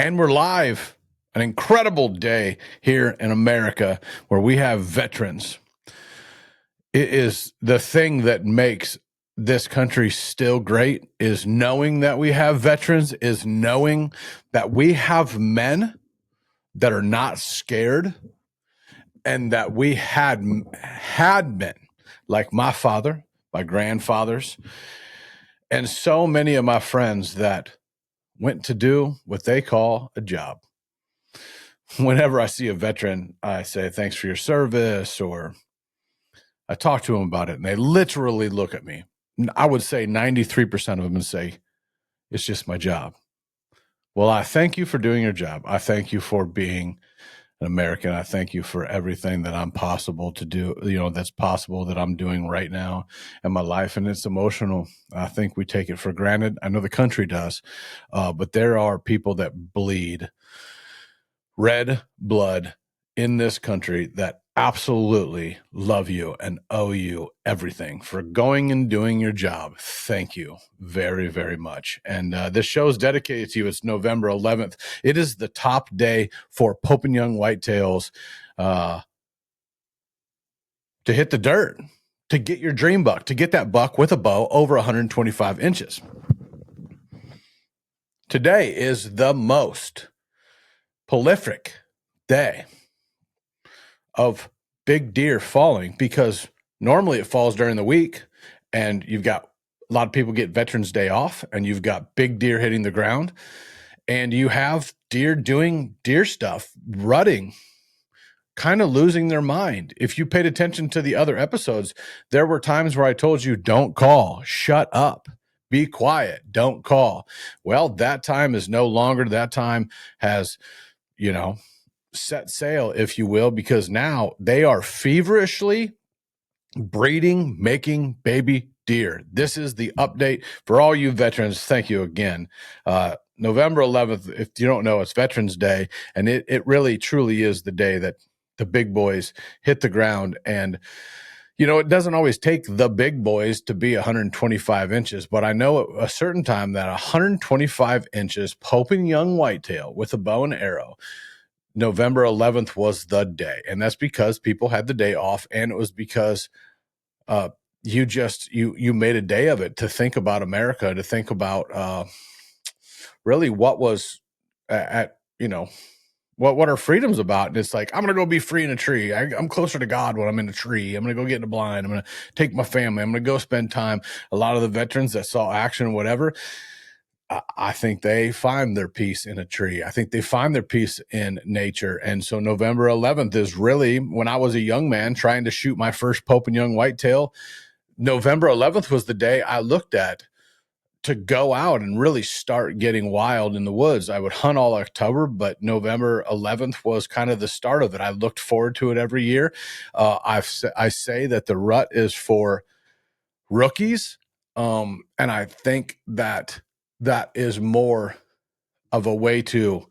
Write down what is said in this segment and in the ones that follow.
And we're live. An incredible day here in America where we have veterans. It is the thing that makes this country still great is knowing that we have veterans, is knowing that we have men that are not scared, and that we had men like my father, my grandfathers, and so many of my friends that went to do what they call a job. Whenever I see a veteran, I say, thanks for your service, or I talk to them about it, and they literally look at me. I would say 93% of them and say, it's just my job. Well, I thank you for doing your job. I thank you for being an American. I thank you for everything that I'm possible to do, that's possible that I'm doing right now in my life. And it's emotional. I think we take it for granted. I know the country does, but there are people that bleed red blood in this country that absolutely love you and owe you everything for going and doing your job. Thank you very, very much. And this show is dedicated to you. It's November 11th. It is the top day for Pope and Young whitetails to hit the dirt, to get your dream buck, to get that buck with a bow over 125 inches. Today is the most prolific day of big deer falling, because normally it falls during the week and you've got a lot of people get Veterans Day off and you've got big deer hitting the ground and you have deer doing deer stuff, rutting, kind of losing their mind. If you paid attention to the other episodes, there were times where I told you, don't call, shut up, be quiet, don't call. Well, that time is no longer. That time has, set sail, if you will, because now they are feverishly breeding, making baby deer. This is the update for all you veterans. Thank you again. November 11th, if you don't know, it's Veterans Day, and it really truly is the day that the big boys hit the ground. And it doesn't always take the big boys to be 125 inches, but I know at a certain time that 125 inches Pope and Young whitetail with a bow and arrow, November 11th was the day. And that's because people had the day off, and it was because you made a day of it to think about America, to think about really what was what our freedom's about. And it's like, I'm going to go be free in a tree. I'm closer to God when I'm in a tree. I'm going to go get in a blind. I'm going to take my family. I'm going to go spend time. A lot of the veterans that saw action or whatever, I think they find their peace in a tree. I think they find their peace in nature. And so November 11th is really, when I was a young man trying to shoot my first Pope and Young whitetail, November 11th was the day I looked at to go out and really start getting wild in the woods. I would hunt all October, but November 11th was kind of the start of it. I looked forward to it every year. I say that the rut is for rookies. And I think that is more of a way to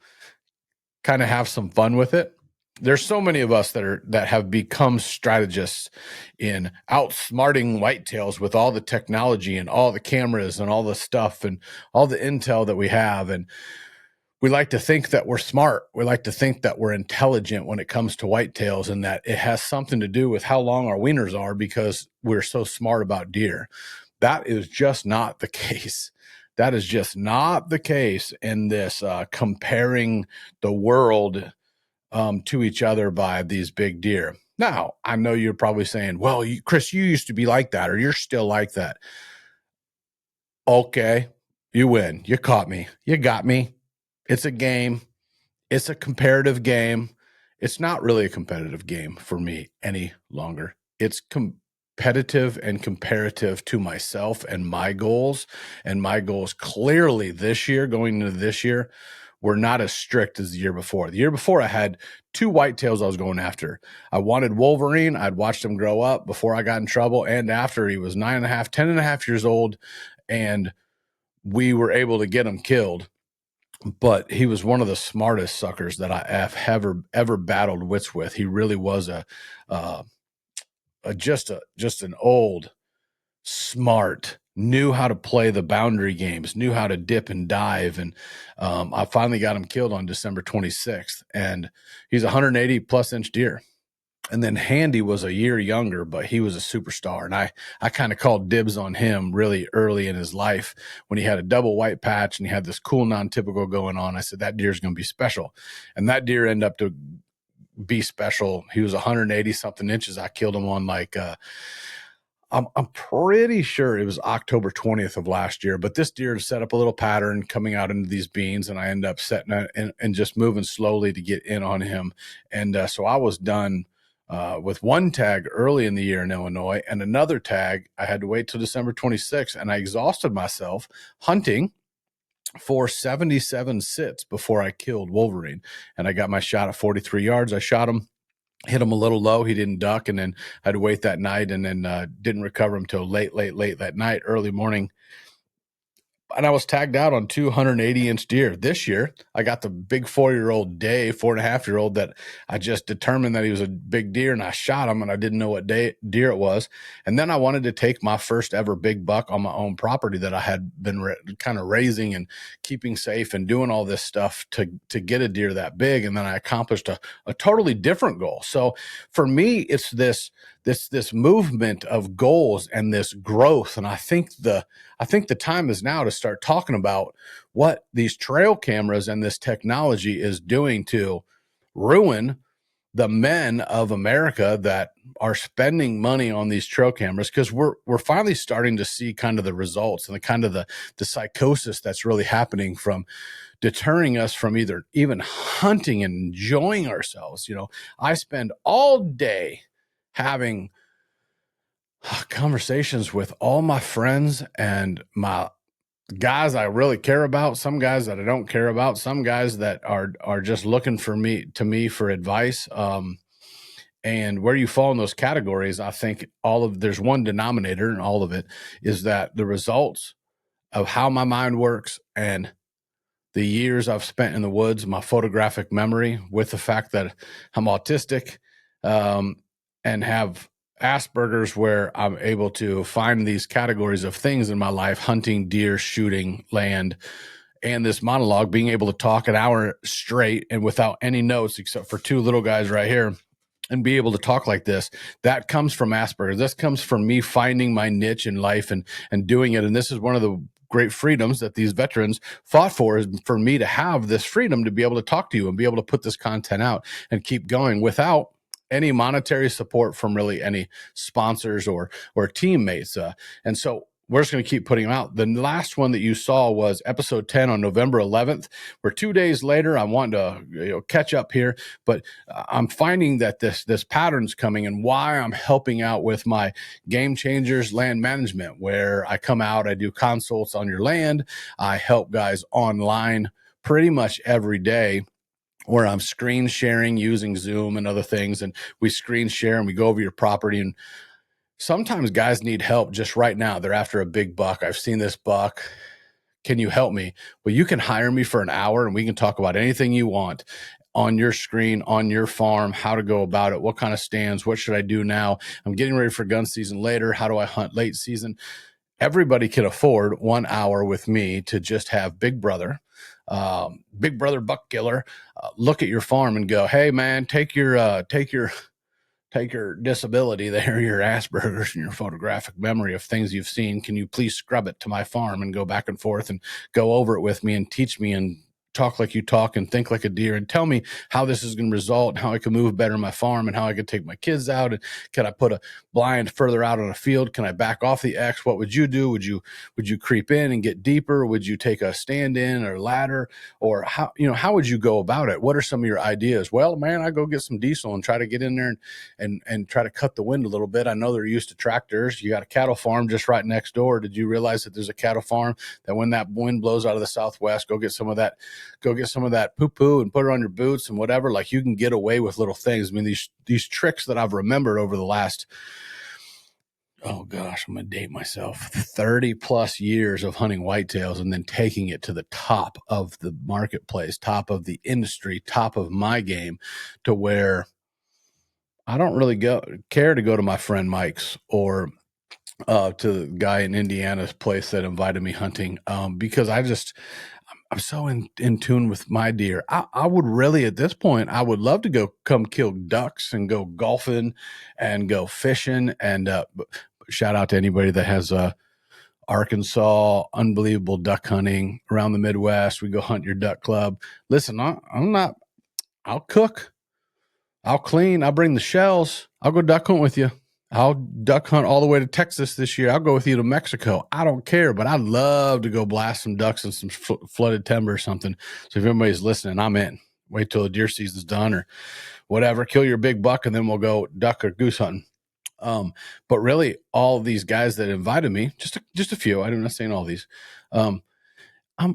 kind of have some fun with it. There's so many of us that have become strategists in outsmarting whitetails with all the technology and all the cameras and all the stuff and all the intel that we have. And we like to think that we're smart. We like to think that we're intelligent when it comes to whitetails, and that it has something to do with how long our wieners are because we're so smart about deer. That is just not the case. That is just not the case in this comparing the world to each other by these big deer. Now, I know you're probably saying, well, Chris, you used to be like that, or you're still like that. Okay, you win. You caught me. You got me. It's a game. It's a comparative game. It's not really a competitive game for me any longer. It's competitive and comparative to myself and my goals. And my goals clearly this year, going into this year, were not as strict as the year before. The year before, I had 2 whitetails I was going after. I wanted Wolverine. I'd watched him grow up before I got in trouble and after. He was 10.5 years old, and we were able to get him killed. But he was one of the smartest suckers that I have ever battled wits with. He really was just an old, smart knew how to play the boundary games, knew how to dip and dive. And I finally got him killed on December 26th. And he's a 180 plus inch deer. And then Handy was a year younger, but he was a superstar. And I kind of called dibs on him really early in his life when he had a double white patch and he had this cool non-typical going on. I said, that deer's going to be special. And that deer ended up to be special. He was 180 something inches. I killed him on like, I'm pretty sure it was October 20th of last year, but this deer set up a little pattern coming out into these beans, and I end up setting it and just moving slowly to get in on him. And so I was done with one tag early in the year in Illinois, and another tag I had to wait till December 26th, and I exhausted myself hunting for 77 sits before I killed Wolverine. And I got my shot at 43 yards. I shot him, hit him a little low. He didn't duck, and then I had to wait that night, and then didn't recover him till late that night, early morning. And I was tagged out on 280-inch deer. This year, I got the big 4-year-old day, 4.5-year-old that I just determined that he was a big deer, and I shot him, and I didn't know what deer it was. And then I wanted to take my first ever big buck on my own property that I had been kind of raising and keeping safe and doing all this stuff to get a deer that big. And then I accomplished a totally different goal. So for me, it's this movement of goals and this growth. And I think the time is now to start talking about what these trail cameras and this technology is doing to ruin the men of America that are spending money on these trail cameras, because we're finally starting to see kind of the results and the kind of the psychosis that's really happening from deterring us from either even hunting and enjoying ourselves. You know, I spend all day having conversations with all my friends and my guys I really care about, some guys that I don't care about, some guys that are just looking for me for advice. And where you fall in those categories, I think there's one denominator in all of it, is that the results of how my mind works and the years I've spent in the woods, my photographic memory, with the fact that I'm autistic, and have Asperger's, where I'm able to find these categories of things in my life: hunting, deer, shooting, land, and this monologue, being able to talk an hour straight and without any notes except for two little guys right here, and be able to talk like this. That comes from Asperger's. This comes from me finding my niche in life and doing it. And this is one of the great freedoms that these veterans fought for, is for me to have this freedom to be able to talk to you and be able to put this content out and keep going without any monetary support from really any sponsors or teammates. And so we're just going to keep putting them out. The last one that you saw was episode 10 on November 11th. We're 2 days later. I want to catch up here, but I'm finding that this pattern's coming, and why I'm helping out with my Game Changers land management, where I come out, I do consults on your land. I help guys online pretty much every day, where I'm screen sharing using Zoom and other things. And we screen share and we go over your property. And sometimes guys need help just right now. They're after a big buck. I've seen this buck. Can you help me? Well, you can hire me for an hour and we can talk about anything you want on your screen, on your farm, how to go about it, what kind of stands, what should I do now? I'm getting ready for gun season later. How do I hunt late season? Everybody can afford 1 hour with me to just have Big Brother buck killer, look at your farm and go, hey man, take your disability there, your Asperger's and your photographic memory of things you've seen. Can you please scrub it to my farm and go back and forth and go over it with me and teach me and talk like you talk and think like a deer and tell me how this is going to result and how I can move better in my farm and how I can take my kids out, and can I put a blind further out on a field? Can I back off the X? What would you do? Would you creep in and get deeper? Would you take a stand in or ladder? Or how would you go about it? What are some of your ideas? Well, man, I go get some diesel and try to get in there and try to cut the wind a little bit. I know they're used to tractors. You got a cattle farm just right next door. Did you realize that there's a cattle farm that when that wind blows out of the southwest, go get some of that poo-poo and put it on your boots and whatever? Like, you can get away with little things. I mean, these tricks that I've remembered over the last, oh gosh, I'm going to date myself, 30 plus years of hunting whitetails, and then taking it to the top of the marketplace, top of the industry, top of my game, to where I don't really care to go to my friend Mike's or to the guy in Indiana's place that invited me hunting, because I'm so in tune with my deer. I would really, at this point, I would love to come kill ducks and go golfing and go fishing. And shout out to anybody that has Arkansas, unbelievable duck hunting around the Midwest. We go hunt your duck club. Listen, I'm not, I'll cook, I'll clean, I'll bring the shells, I'll go duck hunt with you. I'll duck hunt all the way to Texas this year. I'll go with you to Mexico. I don't care, but I'd love to go blast some ducks in some flooded timber or something. So if anybody's listening, I'm in. Wait till the deer season's done or whatever. Kill your big buck, and then we'll go duck or goose hunting. But really, all of these guys that invited me, just a few. I'm not saying all these. I'm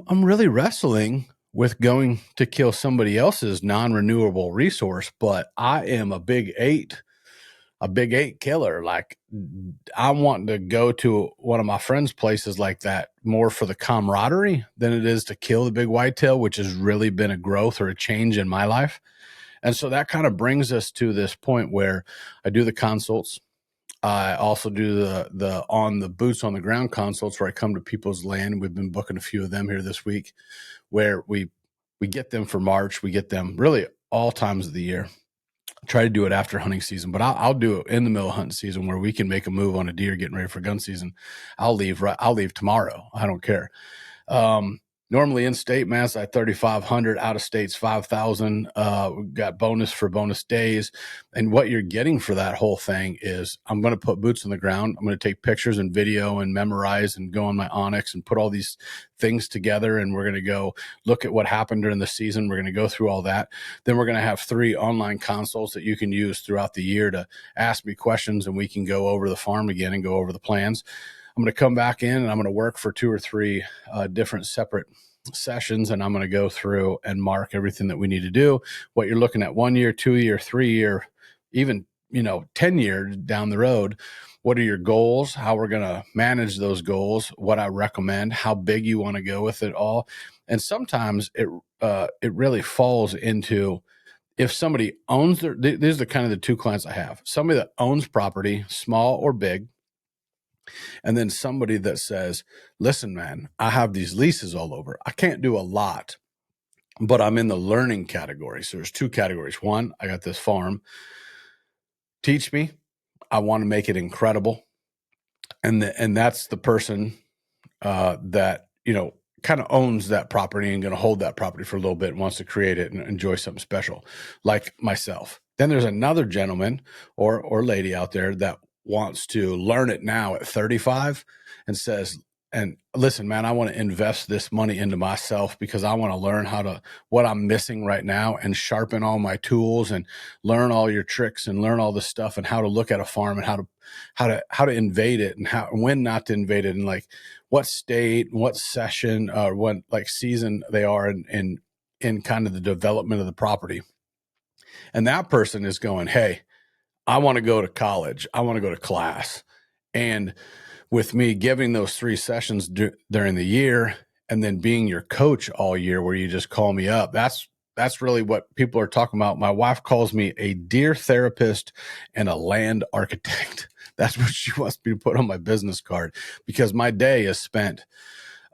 really wrestling with going to kill somebody else's non-renewable resource, but I am a big eight killer. Like, I want to go to one of my friends' places like that more for the camaraderie than it is to kill the big whitetail, which has really been a growth or a change in my life. And so that kind of brings us to this point where I do the consults. I also do the on the boots on the ground consults where I come to people's land. We've been booking a few of them here this week, where we get them for March. We get them really all times of the year. Try to do it after hunting season, but I'll do it in the middle of hunting season where we can make a move on a deer getting ready for gun season. I'll leave tomorrow. I don't care. Normally in state, man, it's like 3,500, out of states 5,000. We've got bonus for bonus days. And what you're getting for that whole thing is I'm going to put boots on the ground. I'm going to take pictures and video and memorize and go on my Onyx and put all these things together. And we're going to go look at what happened during the season. We're going to go through all that. Then we're going to have 3 online consults that you can use throughout the year to ask me questions, and we can go over the farm again and go over the plans. I'm going to come back in and I'm going to work for 2 or 3 different separate sessions, and I'm going to go through and mark everything that we need to do, what you're looking at 1 year, 2 year, 3 year, even 10 years down the road. What are your goals? How we're going to manage those goals? What I recommend? How big you want to go with it all? And sometimes it really falls into, if somebody owns these are kind of the 2 clients I have: somebody that owns property, small or big, and then somebody that says, listen, man, I have these leases all over. I can't do a lot, but I'm in the learning category. So there's 2 categories. One, I got this farm. Teach me. I want to make it incredible. And that's the person that, kind of owns that property and going to hold that property for a little bit and wants to create it and enjoy something special, like myself. Then there's another gentleman or lady out there that wants to learn it now at 35 and says, and listen, man, I want to invest this money into myself because I want to learn what I'm missing right now and sharpen all my tools and learn all your tricks and learn all this stuff and how to look at a farm and how to invade it and when not to invade it and like what state, what session, or what like season they are in kind of the development of the property. And that person is going, hey, I want to go to college. I want to go to class. And with me giving those 3 sessions during the year and then being your coach all year where you just call me up, that's really what people are talking about. My wife calls me a deer therapist and a land architect. That's what she wants me to put on my business card, because my day is spent,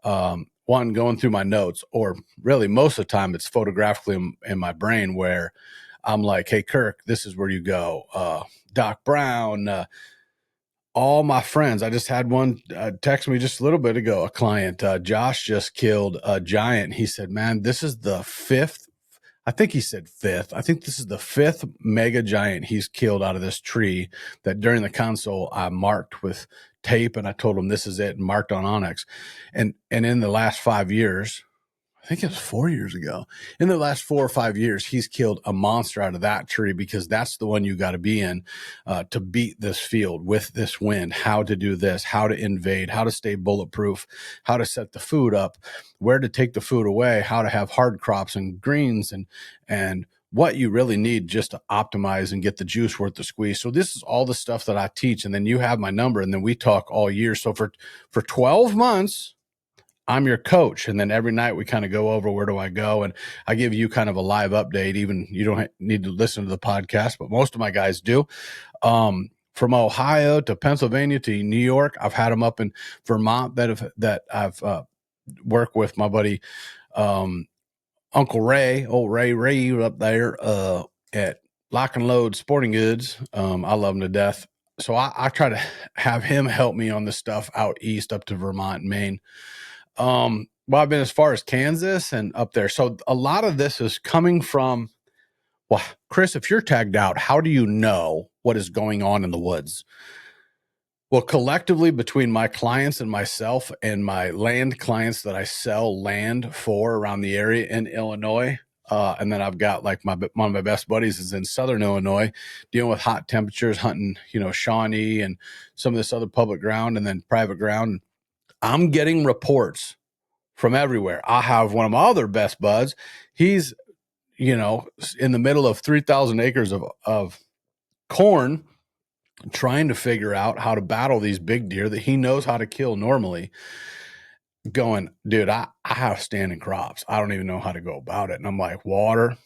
one, going through my notes, or really most of the time it's photographically in my brain where I'm like, hey, Kirk, this is where you go. Doc Brown, all my friends. I just had one text me just a little bit ago, a client, Josh just killed a giant. He said, man, this is the 5th. I think he said 5th. I think this is the 5th mega giant he's killed out of this tree that during the console I marked with tape, and I told him this is it and marked on Onyx. And in the last 5 years, I think it was 4 years ago. In the last 4 or 5 years, he's killed a monster out of that tree, because that's the one you got to be in to beat this field with this wind, how to do this, how to invade, how to stay bulletproof, how to set the food up, where to take the food away, how to have hard crops and greens and what you really need just to optimize and get the juice worth the squeeze. So this is all the stuff that I teach. And then you have my number, and then we talk all year. So for 12 months, I'm your coach. And then every night we kind of go over, where do I go? And I give you kind of a live update. Even you don't need to listen to the podcast, but most of my guys do. from Ohio to Pennsylvania to New York. I've had them up in Vermont that I've worked with my buddy Uncle Ray, old Ray up there at Lock and Load Sporting Goods. I love him to death. So I try to have him help me on the stuff out east up to Vermont and Maine. Well, I've been as far as Kansas and up there. So a lot of this is coming from, well, Chris, if you're tagged out, how do you know what is going on in the woods? Well, collectively between my clients and myself and my land clients that I sell land for around the area in Illinois, and then I've got like one of my best buddies is in Southern Illinois, dealing with hot temperatures, hunting, Shawnee and some of this other public ground and then private ground. I'm getting reports from everywhere. I have one of my other best buds. He's, in the middle of 3,000 acres of corn, trying to figure out how to battle these big deer that he knows how to kill normally, going, dude, I have standing crops. I don't even know how to go about it. And I'm like, water,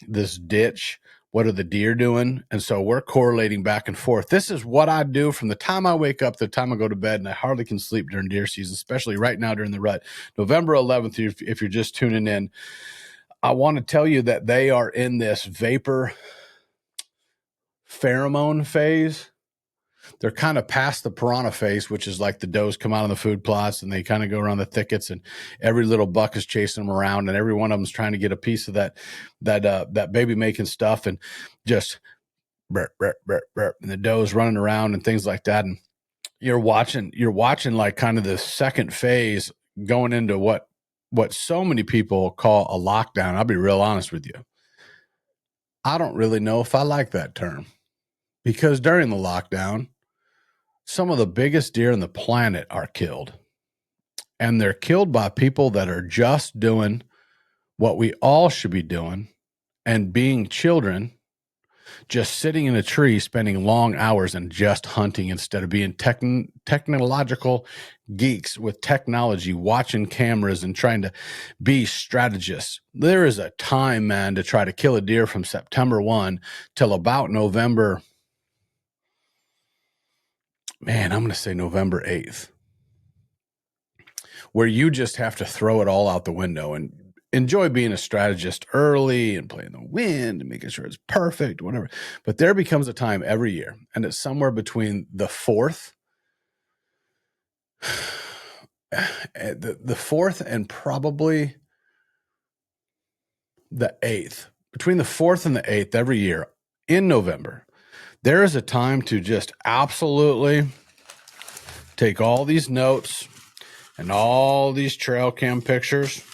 this ditch, what are the deer doing? And so we're correlating back and forth. This is what I do from the time I wake up to the time I go to bed, and I hardly can sleep during deer season, especially right now during the rut. November 11th, if you're just tuning in, I want to tell you that they are in this vapor pheromone phase. They're kind of past the piranha phase, which is like the does come out on the food plots and they kind of go around the thickets and every little buck is chasing them around and every one of them is trying to get a piece of that baby making stuff and just burp, burp, burp, burp, and the does running around and things like that. And you're watching like kind of the second phase going into what so many people call a lockdown. I'll be real honest with you. I don't really know if I like that term, because during the lockdown, some of the biggest deer on the planet are killed. And they're killed by people that are just doing what we all should be doing and being children, just sitting in a tree, spending long hours and just hunting instead of being technological geeks with technology, watching cameras and trying to be strategists. There is a time, man, to try to kill a deer from September 1 till about November. Man, I'm going to say November 8th, where you just have to throw it all out the window and enjoy being a strategist early and playing the wind and making sure it's perfect, whatever. But there becomes a time every year, and it's somewhere between the 4th, the 4th and probably the 8th. Between the 4th and the 8th every year in November, there is a time to just absolutely take all these notes and all these trail cam pictures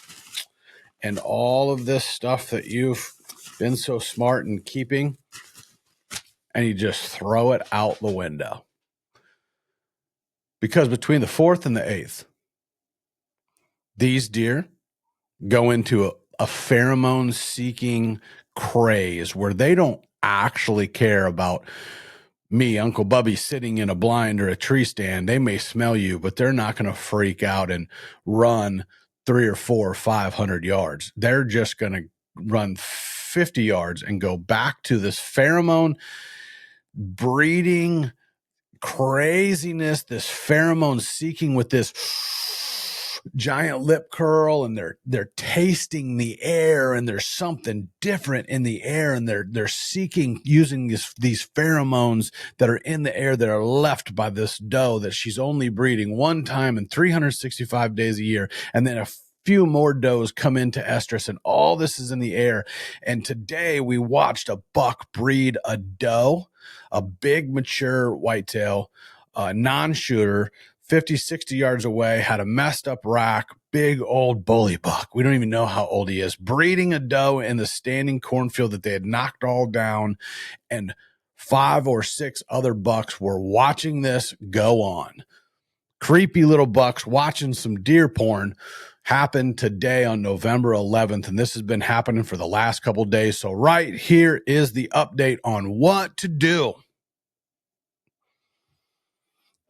and all of this stuff that you've been so smart in keeping, and you just throw it out the window. Because between the 4th and the 8th, these deer go into a pheromone-seeking craze where they don't actually care about me, Uncle Bubby, sitting in a blind or a tree stand. They may smell you, but they're not going to freak out and run 300 or 400 or 500 yards. They're just going to run 50 yards and go back to this pheromone breeding craziness, this pheromone seeking with this giant lip curl, and they're tasting the air, and there's something different in the air, and they're seeking using these pheromones that are in the air that are left by this doe that she's only breeding one time in 365 days a year, and then a few more does come into estrus, and all this is in the air. And today we watched a buck breed a doe, a big mature whitetail, non-shooter, 50, 60 yards away, had a messed up rack, big old bully buck. We don't even know how old he is, breeding a doe in the standing cornfield that they had knocked all down. And 5 or 6 other bucks were watching this go on. Creepy little bucks watching some deer porn happened today on November 11th. And this has been happening for the last couple of days. So right here is the update on what to do.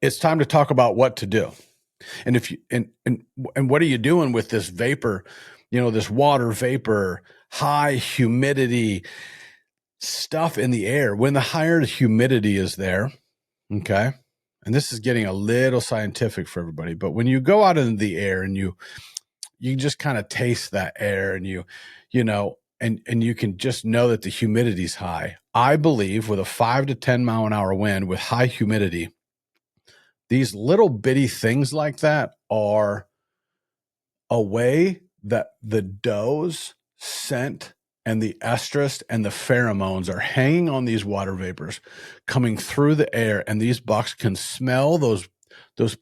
It's time to talk about what to do. And if you and what are you doing with this vapor, this water vapor, high humidity stuff in the air? When the higher humidity is there, Okay. And this is getting a little scientific for everybody, but when you go out into the air and you just kind of taste that air, and and you can just know that the humidity's high. I believe with a 5 to 10 mile an hour wind with high humidity, these little bitty things like that are a way that the doe's scent and the estrus and the pheromones are hanging on these water vapors coming through the air, and these bucks can smell those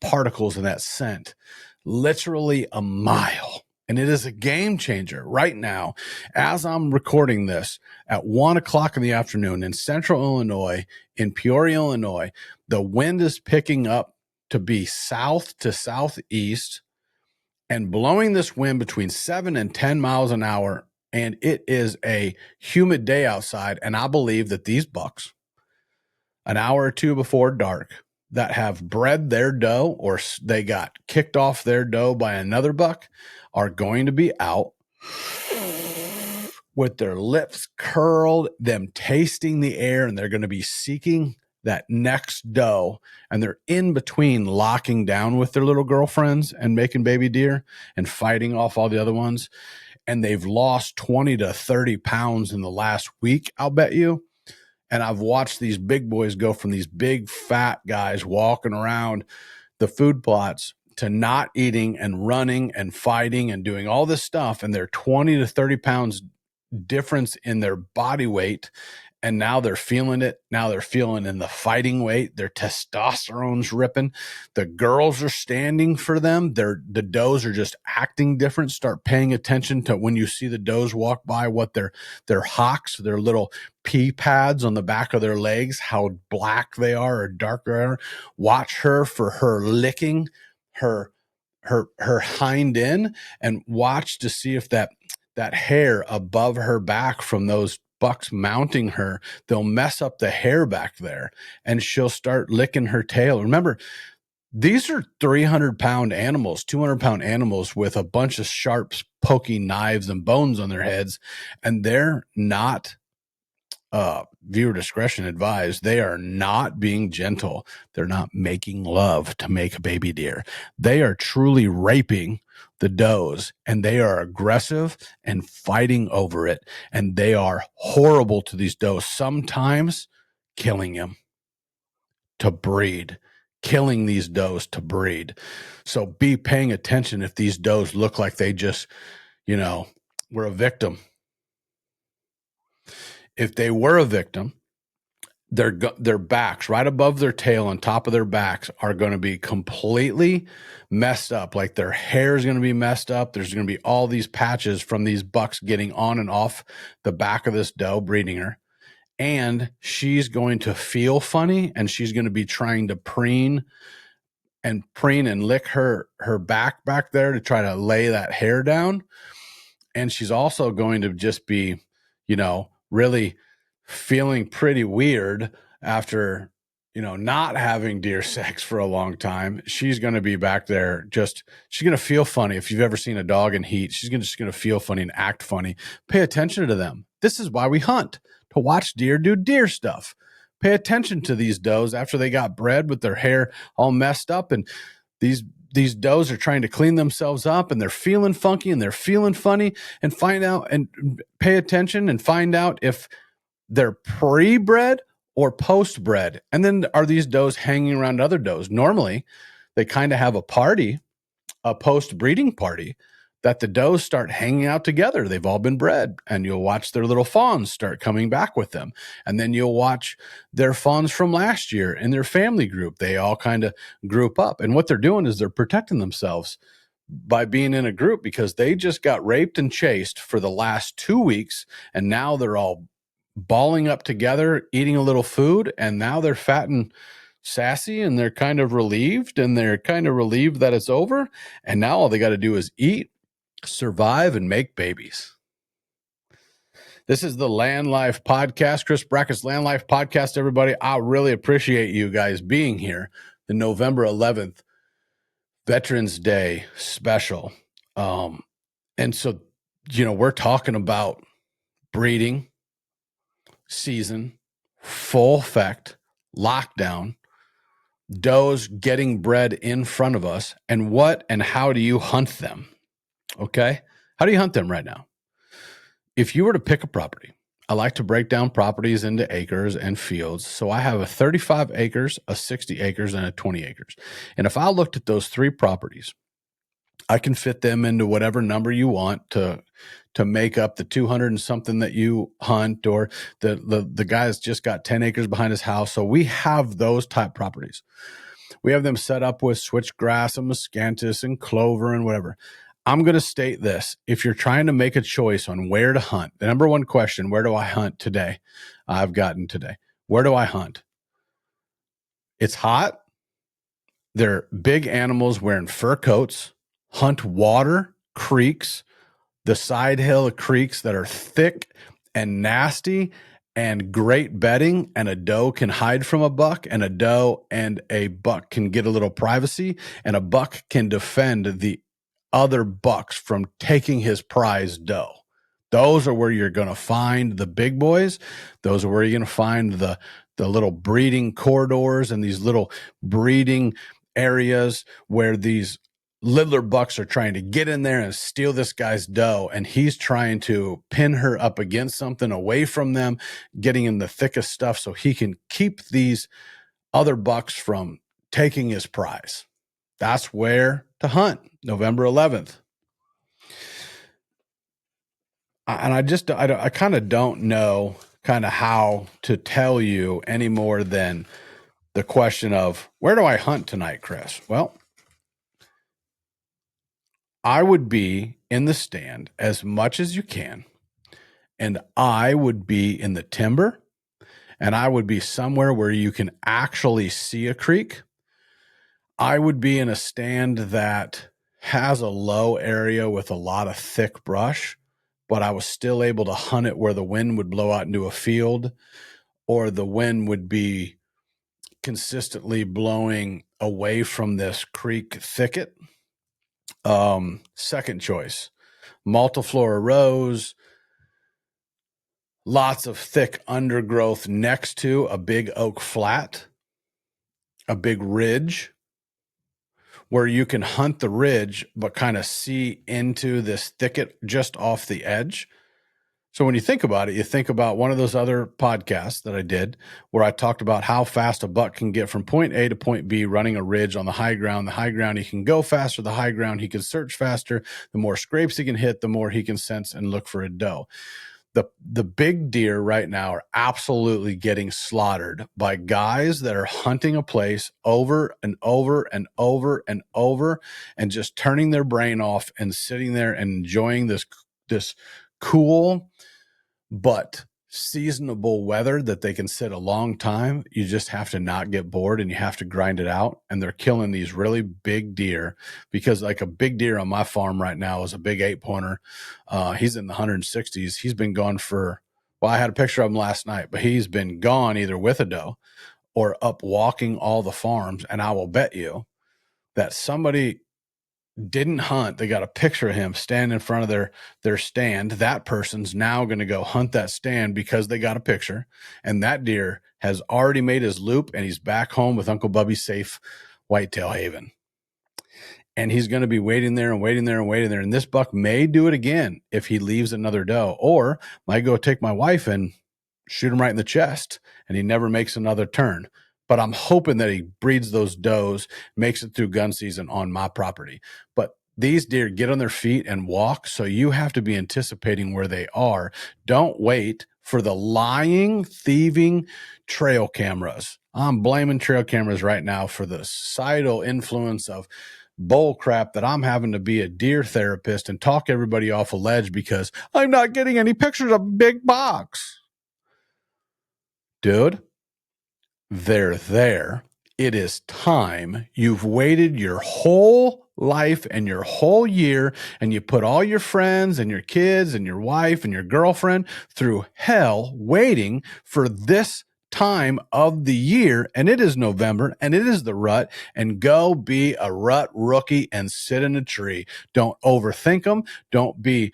particles and that scent literally a mile. And it is a game changer right now. As I'm recording this at 1:00 in the afternoon in central Illinois, in Peoria, Illinois, the wind is picking up to be south to southeast and blowing this wind between 7 and 10 miles an hour. And it is a humid day outside. And I believe that these bucks, an hour or two before dark, that have bred their doe or they got kicked off their doe by another buck, are going to be out with their lips curled, them tasting the air, and they're going to be seeking that next doe, and they're in between locking down with their little girlfriends and making baby deer and fighting off all the other ones. And they've lost 20 to 30 pounds in the last week, I'll bet you. And I've watched these big boys go from these big fat guys walking around the food plots to not eating and running and fighting and doing all this stuff. And they're 20 to 30 pounds difference in their body weight. And now they're feeling it. Now they're feeling in the fighting weight. Their testosterone's ripping. The girls are standing for them. The does are just acting different. Start paying attention to when you see the does walk by, what their hocks, their little pee pads on the back of their legs, how black they are or dark they are. Watch her for her licking her hind end, and watch to see if that hair above her back from those bucks mounting her, they'll mess up the hair back there, and she'll start licking her tail. Remember, these are 300-pound animals, 200-pound animals with a bunch of sharp, poking knives and bones on their heads, and they're not, viewer discretion advised, they are not being gentle. They're not making love to make a baby deer. They are truly raping the does, and they are aggressive and fighting over it. And they are horrible to these does, sometimes killing them to breed, killing these does to breed. So be paying attention if these does look like they just, were a victim. If they were a victim, their backs, right above their tail, on top of their backs, are going to be completely messed up. Like their hair is going to be messed up. There's going to be all these patches from these bucks getting on and off the back of this doe, breeding her. And she's going to feel funny, and she's going to be trying to preen and lick her back there to try to lay that hair down. And she's also going to just be, really feeling pretty weird after, not having deer sex for a long time. She's going to be back there she's going to feel funny. If you've ever seen a dog in heat, she's just going to feel funny and act funny. Pay attention to them. This is why we hunt, to watch deer do deer stuff. Pay attention to these does after they got bred with their hair all messed up, and these does are trying to clean themselves up, and they're feeling funky and they're feeling funny, and find out and pay attention and find out if they're pre-bred or post-bred. And then are these does hanging around other does? Normally, they kind of have a party, a post-breeding party, that the does start hanging out together. They've all been bred, and you'll watch their little fawns start coming back with them. And then you'll watch their fawns from last year in their family group. They all kind of group up. And what they're doing is they're protecting themselves by being in a group, because they just got raped and chased for the last 2 weeks. And now they're all balling up together, eating a little food. And now they're fat and sassy, and they're kind of relieved, that it's over. And now all they got to do is eat, survive, and make babies. This is the LandLife podcast, Chris Brackett's LandLife podcast, everybody. I really appreciate you guys being here. The November 11th Veterans Day special. And so, we're talking about breeding season, full effect, lockdown. does getting bred in front of us, and what and how do you hunt them? Okay. How do you hunt them right now? If you were to pick a property, I like to break down properties into acres and fields. So I have a 35 acres, a 60 acres, and a 20 acres. And if I looked at those three properties, I can fit them into whatever number you want to make up the 200 and something that you hunt, or the guy's just got 10 acres behind his house. So we have those type properties. We have them set up with switchgrass and miscanthus and clover and whatever. I'm going to state this. If you're trying to make a choice on where to hunt, the number one question, where do I hunt today? I've gotten today. Where do I hunt? It's hot. They're big animals wearing fur coats. Hunt water, creeks, the side hill of creeks that are thick and nasty and great bedding, and a doe can hide from a buck, and a doe and a buck can get a little privacy, and a buck can defend the other bucks from taking his prize doe. Those are where you're going to find the big boys. Those are where you're going to find the little breeding corridors and these little breeding areas where these littler bucks are trying to get in there and steal this guy's doe, and he's trying to pin her up against something away from them, getting in the thickest stuff so he can keep these other bucks from taking his prize. That's where to hunt, November 11th. And I kind of don't know kind of how to tell you any more than the question of, where do I hunt tonight, Chris? Well, I would be in the stand as much as you can, and I would be in the timber, and I would be somewhere where you can actually see a creek. I would be in a stand that has a low area with a lot of thick brush, but I was still able to hunt it where the wind would blow out into a field, or the wind would be consistently blowing away from this creek thicket. Second choice, multiflora rose, lots of thick undergrowth next to a big oak flat, a big ridge, where you can hunt the ridge but kind of see into this thicket just off the edge. So when you think about it, you think about one of those other podcasts that I did where I talked about how fast a buck can get from point A to point B running a ridge on the high ground. The high ground, he can go faster. The high ground, he can search faster. The more scrapes he can hit, the more he can sense and look for a doe. The big deer right now are absolutely getting slaughtered by guys that are hunting a place over and over and over and over and just turning their brain off and sitting there and enjoying this cool but seasonable weather that they can sit a long time. You just have to not get bored, and you have to grind it out. And they're killing these really big deer, because like a big deer on my farm right now is a big 8-pointer. He's in the 160s. He's been gone I had a picture of him last night, but he's been gone either with a doe or up walking all the farms. And I will bet you that somebody didn't hunt. They got a picture of him standing in front of their stand. That person's now going to go hunt that stand because they got a picture, and that deer has already made his loop, and he's back home with Uncle Bubby's safe whitetail haven. And he's going to be waiting there and waiting there and waiting there. And this buck may do it again if he leaves another doe, or might go take my wife and shoot him right in the chest, and he never makes another turn. But I'm hoping that he breeds those does, makes it through gun season on my property. But these deer get on their feet and walk, so you have to be anticipating where they are. Don't wait for the lying, thieving trail cameras. I'm blaming trail cameras right now for the societal influence of bull crap that I'm having to be a deer therapist and talk everybody off a ledge because I'm not getting any pictures of big bucks. Dude, they're there. It is time. You've waited your whole life and your whole year, and you put all your friends and your kids and your wife and your girlfriend through hell waiting for this time of the year. And it is November, and it is the rut, and go be a rut rookie and sit in a tree. Don't overthink them. Don't be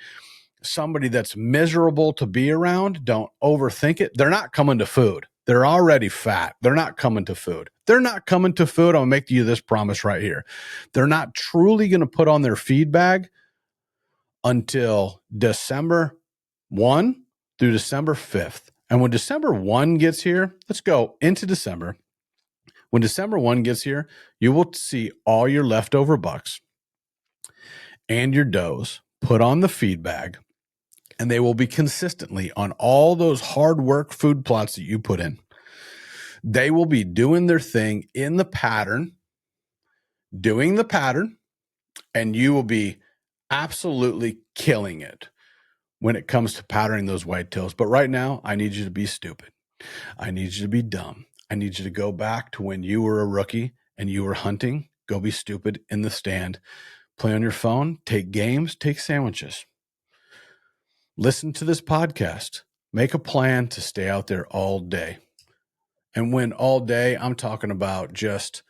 somebody that's miserable to be around. Don't overthink it. They're not coming to food. They're already fat. They're not coming to food. They're not coming to food. I'll make you this promise right here. They're not truly going to put on their feed bag until December 1 through December 5th. And when December 1 gets here, let's go into December. When December 1 gets here, you will see all your leftover bucks and your does put on the feed bag, and they will be consistently on all those hard work food plots that you put in. They will be doing their thing in the pattern, doing the pattern, and you will be absolutely killing it when it comes to patterning those whitetails. But right now, I need you to be stupid. I need you to be dumb. I need you to go back to when you were a rookie and you were hunting. Go be stupid in the stand. Play on your phone, take games, take sandwiches. Listen to this podcast. Make a plan to stay out there all day. And when all day, I'm talking about just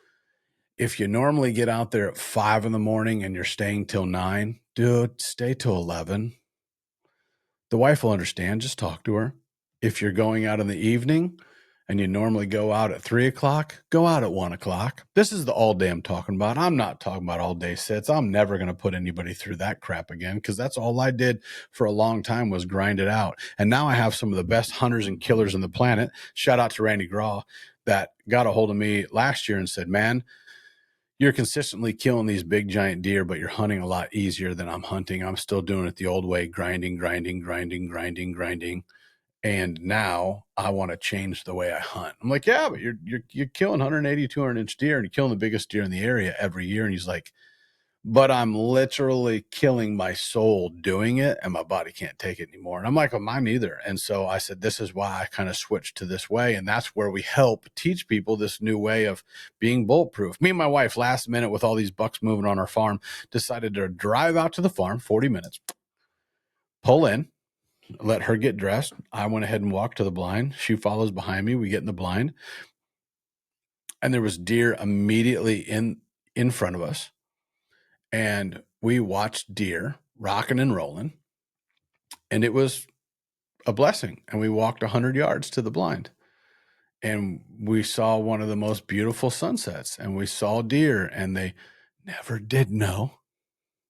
if you normally get out there at 5 in the morning and you're staying till 9, dude, stay till 11. The wife will understand. Just talk to her. If you're going out in the evening and you normally go out at 3 o'clock, go out at 1 o'clock. This is the all day I'm talking about. I'm not talking about all day sits. I'm never going to put anybody through that crap again, because that's all I did for a long time was grind it out. And now I have some of the best hunters and killers on the planet. Shout out to Randy Graw that got a hold of me last year and said, man, you're consistently killing these big giant deer, but you're hunting a lot easier than I'm hunting. I'm still doing it the old way, grinding. And now I want to change the way I hunt. I'm like, yeah, but you're killing 180, 200 inch deer and you're killing the biggest deer in the area every year. And he's like, but I'm literally killing my soul doing it and my body can't take it anymore. And I'm like, well, mine neither. And so I said, this is why I kind of switched to this way. And that's where we help teach people this new way of being bulletproof. Me and my wife, last minute with all these bucks moving on our farm, decided to drive out to the farm, 40 minutes, pull in, let her get dressed. I went ahead and walked to the blind. She follows behind me. We get in the blind, and there was deer immediately in front of us. And we watched deer rocking and rolling, and it was a blessing. And we walked 100 yards to the blind, and we saw one of the most beautiful sunsets, and we saw deer, and they never did know,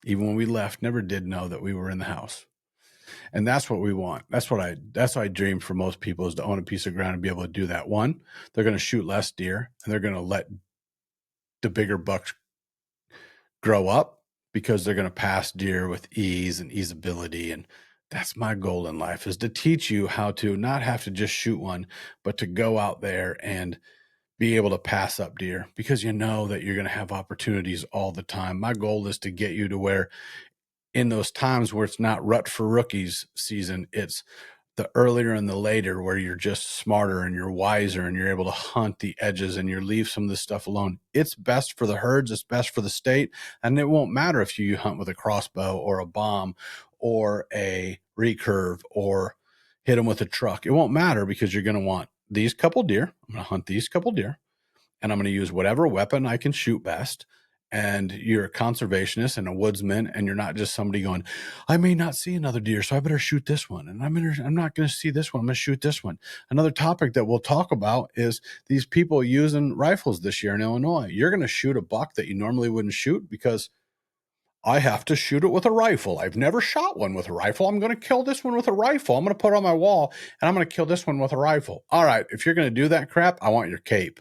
even when we left, never did know that we were in the house. And that's what we want. That's what I dream for most people, is to own a piece of ground and be able to do that. One, they're going to shoot less deer, and they're going to let the bigger bucks grow up, because they're going to pass deer with ease and easeability. And that's my goal in life, is to teach you how to not have to just shoot one, but to go out there and be able to pass up deer, because you know that you're going to have opportunities all the time. My goal is to get you to where, in those times where it's not rut for rookies season, it's the earlier and the later, where you're just smarter and you're wiser and you're able to hunt the edges and you leave some of this stuff alone. It's best for the herds. It's best for the state. And it won't matter if you hunt with a crossbow or a bomb or a recurve or hit them with a truck. It won't matter, because you're going to want these couple deer. I'm going to hunt these couple deer, and I'm going to use whatever weapon I can shoot best. And you're a conservationist and a woodsman, and you're not just somebody going, I may not see another deer, so I better shoot this one. And I'm not going to see this one. I'm going to shoot this one. Another topic that we'll talk about is these people using rifles this year in Illinois. You're going to shoot a buck that you normally wouldn't shoot, because I have to shoot it with a rifle. I've never shot one with a rifle. I'm going to kill this one with a rifle. I'm going to put it on my wall, and I'm going to kill this one with a rifle. All right, if you're going to do that crap, I want your cape.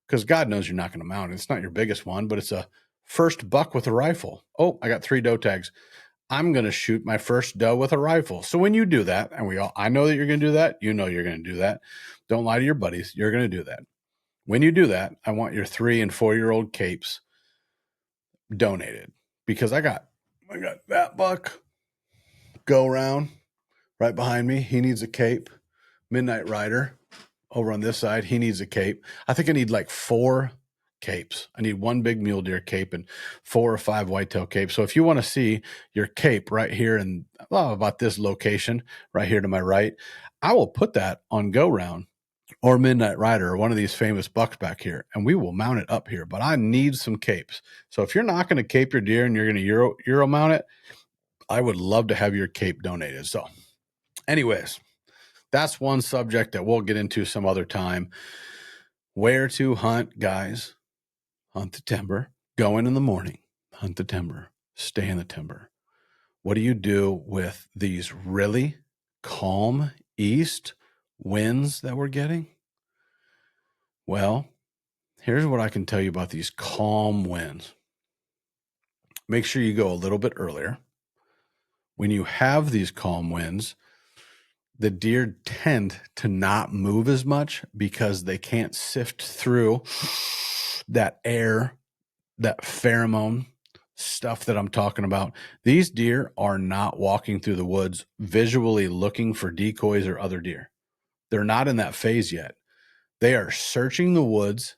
Because God knows you're not going to mount it. It's not your biggest one, but it's a first buck with a rifle. Oh, I got 3 doe tags. I'm going to shoot my first doe with a rifle. So when you do that, and I know that you're going to do that. You know you're going to do that. Don't lie to your buddies. You're going to do that. When you do that, I want your 3 and 4-year-old capes donated, because I got that buck go around right behind me. He needs a cape. Midnight Rider over on this side, he needs a cape. I think I need like 4 capes. I need 1 big mule deer cape and 4 or 5 whitetail capes. So if you want to see your cape right here and about this location right here to my right, I will put that on Go Round or Midnight Rider or one of these famous bucks back here, and we will mount it up here. But I need some capes. So if you're not going to cape your deer and you're going to Euro mount it, I would love to have your cape donated. So anyways, that's one subject that we'll get into some other time. Where to hunt, guys. Hunt the timber. Go in the morning. Hunt the timber. Stay in the timber. What do you do with these really calm east winds that we're getting? Well, here's what I can tell you about these calm winds. Make sure you go a little bit earlier. When you have these calm winds, the deer tend to not move as much because they can't sift through that air, that pheromone stuff that I'm talking about. These deer are not walking through the woods visually looking for decoys or other deer. They're not in that phase yet. They are searching the woods.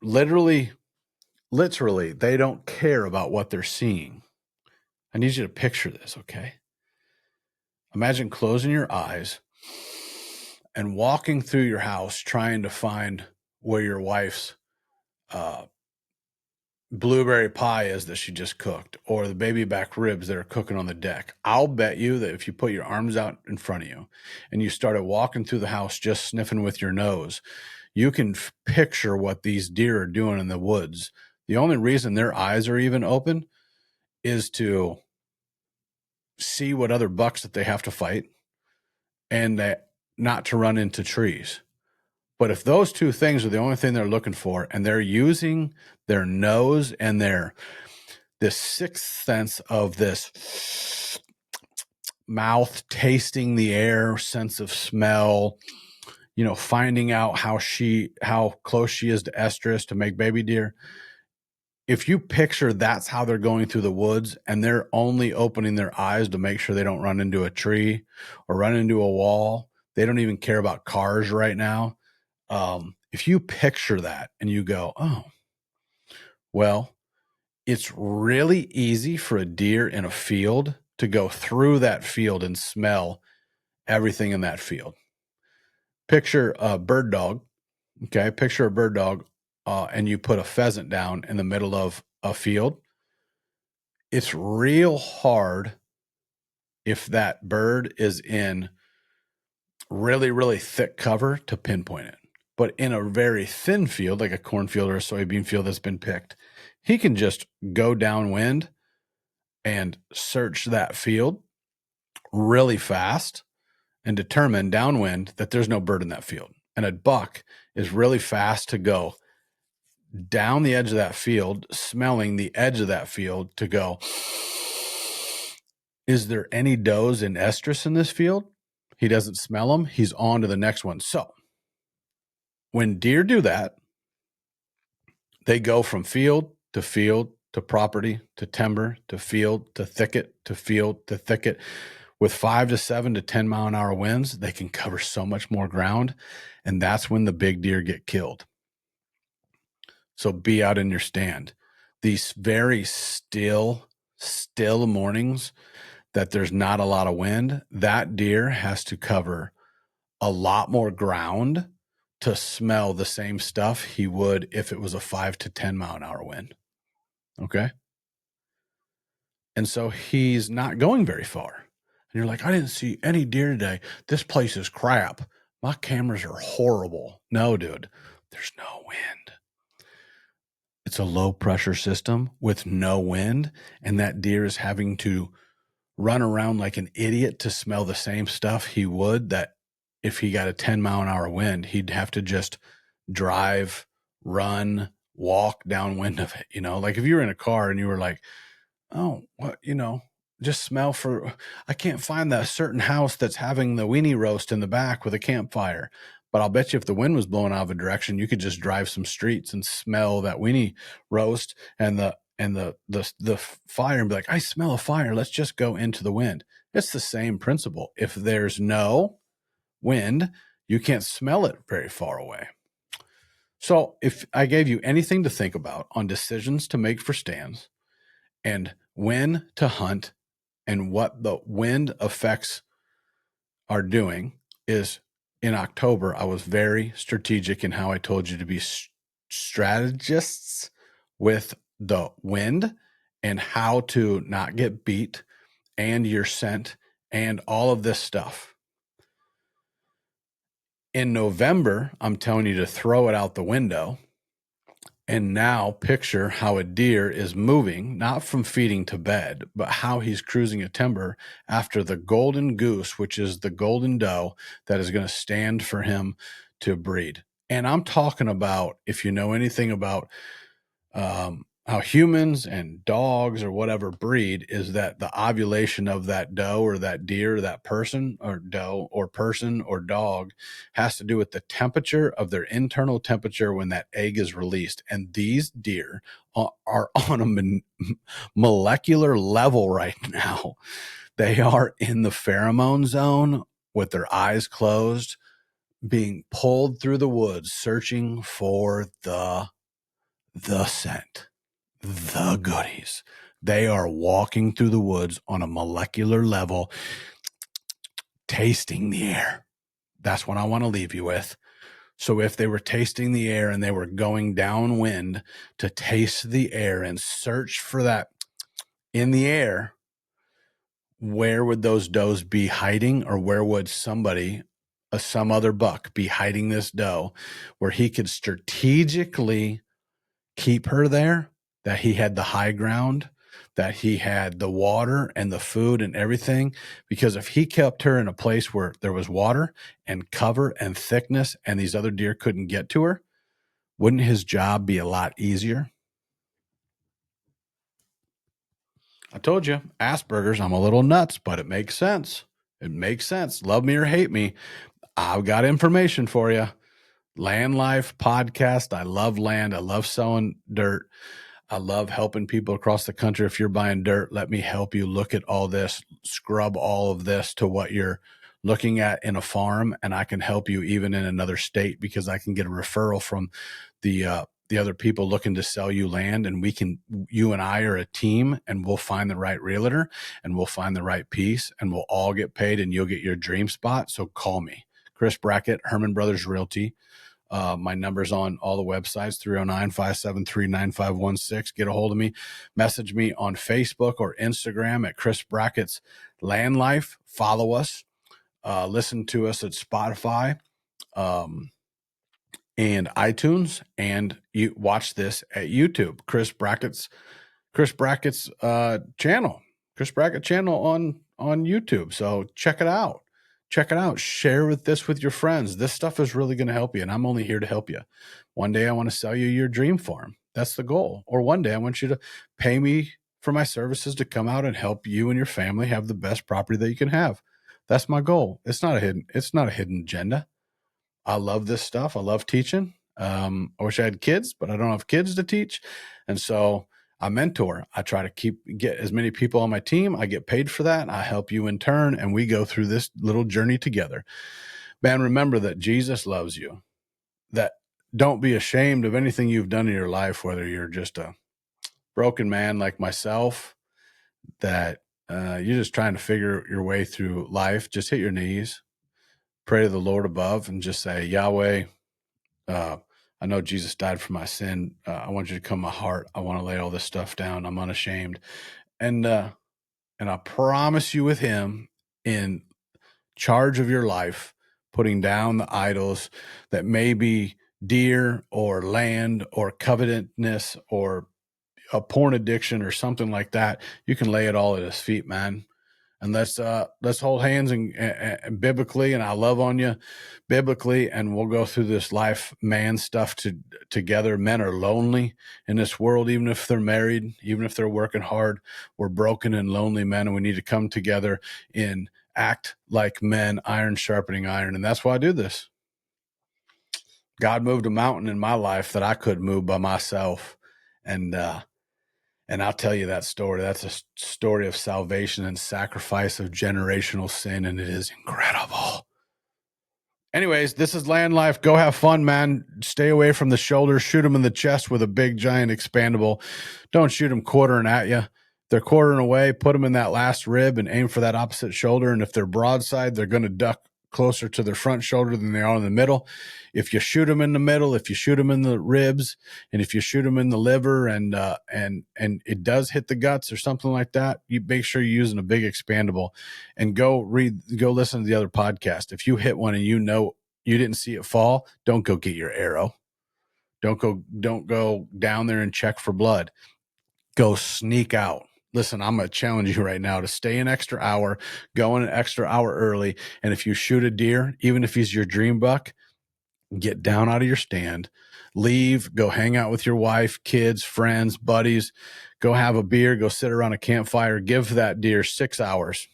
Literally, they don't care about what they're seeing. I need you to picture this, okay? Imagine closing your eyes and walking through your house trying to find where your wife's blueberry pie is that she just cooked, or the baby back ribs that are cooking on the deck. I'll bet you that if you put your arms out in front of you and you started walking through the house just sniffing with your nose, you can picture what these deer are doing in the woods. The only reason their eyes are even open is to see what other bucks that they have to fight and not to run into trees. But if those two things are the only thing they're looking for, and they're using their nose and this sixth sense of this mouth tasting the air, sense of smell, finding out how close she is to estrus to make baby deer. If you picture that's how they're going through the woods and they're only opening their eyes to make sure they don't run into a tree or run into a wall, they don't even care about cars right now. If you picture that and you go, oh, well, it's really easy for a deer in a field to go through that field and smell everything in that field. Picture a bird dog. Okay. Picture a bird dog, and you put a pheasant down in the middle of a field. It's real hard if that bird is in really, really thick cover to pinpoint it. But in a very thin field, like a cornfield or a soybean field that's been picked, he can just go downwind and search that field really fast and determine downwind that there's no bird in that field. And a buck is really fast to go down the edge of that field, smelling the edge of that field to go, is there any does in estrus in this field? He doesn't smell them. He's on to the next one. So when deer do that, they go from field to property to timber to field to thicket to field to thicket. With 5 to 7 to 10 mile an hour winds, they can cover so much more ground. And that's when the big deer get killed. So be out in your stand. These very still mornings that there's not a lot of wind, that deer has to cover a lot more ground to smell the same stuff he would if it was a 5 to 10 mile an hour wind. Okay. And so he's not going very far. And you're like, I didn't see any deer today. This place is crap. My cameras are horrible. No, dude, there's no wind. It's a low pressure system with no wind. And that deer is having to run around like an idiot to smell the same stuff he would that if he got a 10 mile an hour wind, he'd have to just drive, run, walk downwind of it. Like if you were in a car and you were like, oh, what, just smell for, I can't find that certain house that's having the weenie roast in the back with a campfire. But I'll bet you if the wind was blowing out of a direction, you could just drive some streets and smell that weenie roast and the fire and be like, I smell a fire. Let's just go into the wind. It's the same principle. If there's no wind, you can't smell it very far away. So if I gave you anything to think about on decisions to make for stands and when to hunt and what the wind effects are doing, is in October, I was very strategic in how I told you to be strategists with the wind and how to not get beat and your scent and all of this stuff. In November, I'm telling you to throw it out the window. And now picture how a deer is moving, not from feeding to bed, but how he's cruising a timber after the golden goose, which is the golden doe that is going to stand for him to breed. And I'm talking about, if you know anything about how humans and dogs or whatever breed, is that the ovulation of that doe or that deer or that person or doe or person or dog has to do with the temperature of their internal temperature when that egg is released. And these deer are on a molecular level right now. They are in the pheromone zone with their eyes closed, being pulled through the woods, searching for the scent, the goodies. They are walking through the woods on a molecular level, tasting the air. That's what I want to leave you with. So if they were tasting the air and they were going downwind to taste the air and search for that in the air, where would those does be hiding, or where would somebody, some other buck, be hiding this doe where he could strategically keep her there, that he had the high ground, that he had the water and the food and everything? Because if he kept her in a place where there was water and cover and thickness and these other deer couldn't get to her, wouldn't his job be a lot easier? I told you, Asperger's, I'm a little nuts, but it makes sense. It makes sense. Love me or hate me, I've got information for you. LandLife podcast. I love land. I love selling dirt. I love helping people across the country. If you're buying dirt, let me help you look at all this, scrub all of this to what you're looking at in a farm. And I can help you even in another state, because I can get a referral from the other people looking to sell you land. And you and I are a team, and we'll find the right realtor and we'll find the right piece, and we'll all get paid, and you'll get your dream spot. So call me, Chris Brackett, Herman Brothers Realty. My number's on all the websites, 309-573-9516. Get a hold of me. Message me on Facebook or Instagram at Chris Brackett's LandLife. Follow us. Listen to us at Spotify and iTunes. And you watch this at YouTube. Chris Brackett's channel. Chris Brackett channel on YouTube. So check it out. Check it out. Share this with your friends. This stuff is really going to help you, and I'm only here to help you. One day I want to sell you your dream farm. That's the goal. Or one day I want you to pay me for my services to come out and help you and your family have the best property that you can have. That's my goal. It's not a hidden agenda. I love this stuff. I love teaching. I wish I had kids, but I don't have kids to teach. And so I mentor. I try to get as many people on my team. I get paid for that. I help you in turn, and we go through this little journey together. Man, remember that Jesus loves you. That don't be ashamed of anything you've done in your life, whether you're just a broken man like myself, that you're just trying to figure your way through life. Just hit your knees, pray to the Lord above, and just say, Yahweh, I know Jesus died for my sin. I want you to come to my heart. I want to lay all this stuff down. I'm unashamed. And I promise you, with him in charge of your life, putting down the idols that may be deer or land or covetousness or a porn addiction or something like that, you can lay it all at his feet, man. And let's hold hands and biblically, and I love on you biblically, and we'll go through this life man stuff together. Men are lonely in this world, even if they're married, even if they're working hard. We're broken and lonely men, and we need to come together and act like men, iron sharpening iron. And that's why I do this. God moved a mountain in my life that I couldn't move by myself. And I'll tell you that story. That's a story of salvation and sacrifice of generational sin, and it is incredible. Anyways, this is LandLife. Go have fun, man. Stay away from the shoulder. Shoot them in the chest with a big, giant expandable. Don't shoot them quartering at you. If they're quartering away, put them in that last rib and aim for that opposite shoulder. And if they're broadside, they're going to duck closer to their front shoulder than they are in the middle. If you shoot them in the middle, if you shoot them in the ribs, and if you shoot them in the liver, and it does hit the guts or something like that, you make sure you're using a big expandable. And go listen to the other podcast. If you hit one and you know you didn't see it fall, don't go get your arrow. Don't go down there and check for blood. Go sneak out. Listen, I'm going to challenge you right now to stay an extra hour, go in an extra hour early. And if you shoot a deer, even if he's your dream buck, get down out of your stand, leave, go hang out with your wife, kids, friends, buddies, go have a beer, go sit around a campfire, give that deer 6 hours,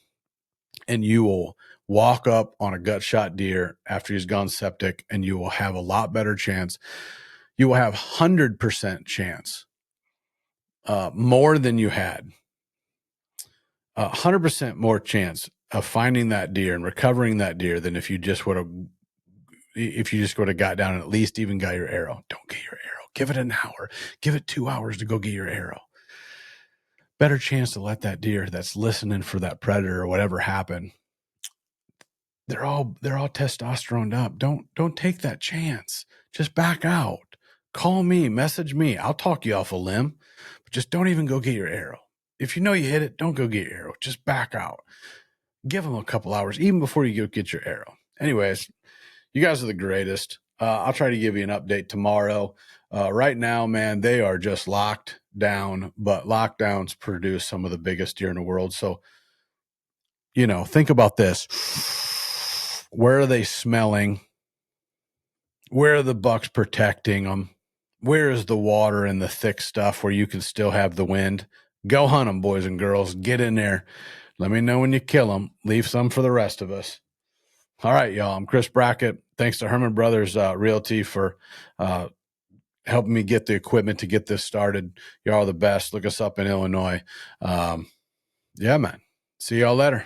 and you will walk up on a gut shot deer after he's gone septic, and you will have a lot better chance. You will have 100% chance, more than you had, 100% more chance of finding that deer and recovering that deer than if you just would have got down and at least even got your arrow. Don't get your arrow. Give it an hour. Give it 2 hours to go get your arrow. Better chance to let that deer that's listening for that predator or whatever happen. They're all testosteroned up. Don't take that chance. Just back out. Call me, message me. I'll talk you off a limb, but just don't even go get your arrow. If you know you hit it, don't go get your arrow. Just back out. Give them a couple hours, even before you go get your arrow. Anyways, you guys are the greatest. I'll try to give you an update tomorrow. Right now, man, they are just locked down, but lockdowns produce some of the biggest deer in the world. So, think about this. Where are they smelling? Where are the bucks protecting them? Where is the water and the thick stuff where you can still have the wind? Go hunt them, boys and girls. Get in there. Let me know when you kill them. Leave some for the rest of us. All right, y'all. I'm Chris Brackett. Thanks to Herman Brothers Realty for helping me get the equipment to get this started. You're all the best. Look us up in Illinois. Yeah, man. See y'all later.